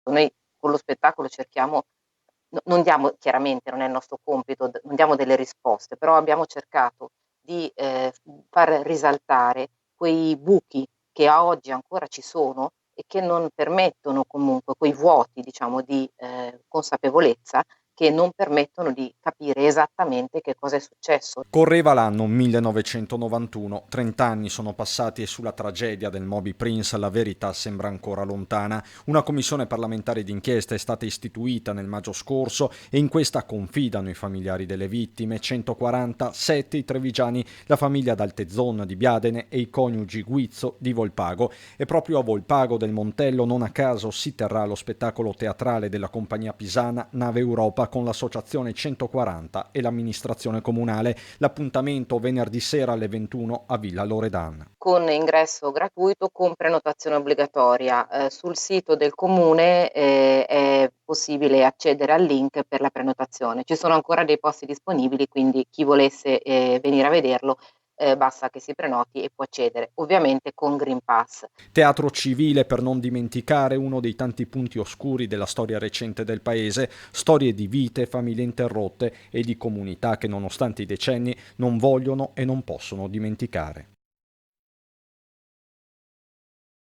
Noi con lo spettacolo cerchiamo, non diamo, chiaramente non è il nostro compito, non diamo delle risposte, però abbiamo cercato di far risaltare quei buchi che a oggi ancora ci sono e che non permettono, comunque quei vuoti diciamo di consapevolezza, che non permettono di capire esattamente che cosa è successo. Correva l'anno 1991, 30 anni sono passati e sulla tragedia del Moby Prince la verità sembra ancora lontana. Una commissione parlamentare d'inchiesta è stata istituita nel maggio scorso e in questa confidano i familiari delle vittime, 147 i trevigiani, la famiglia d'Altezzon di Biadene e i coniugi Guizzo di Volpago. E proprio a Volpago del Montello non a caso si terrà lo spettacolo teatrale della compagnia pisana Nave Europa con l'associazione 140 e l'amministrazione comunale. L'appuntamento venerdì sera alle 21 a Villa Loredan. Con ingresso gratuito, con prenotazione obbligatoria. Sul sito del comune è possibile accedere al link per la prenotazione. Ci sono ancora dei posti disponibili, quindi chi volesse venire a vederlo basta che si prenoti e può accedere, ovviamente con Green Pass. Teatro civile per non dimenticare uno dei tanti punti oscuri della storia recente del paese, storie di vite, famiglie interrotte e di comunità che nonostante i decenni non vogliono e non possono dimenticare.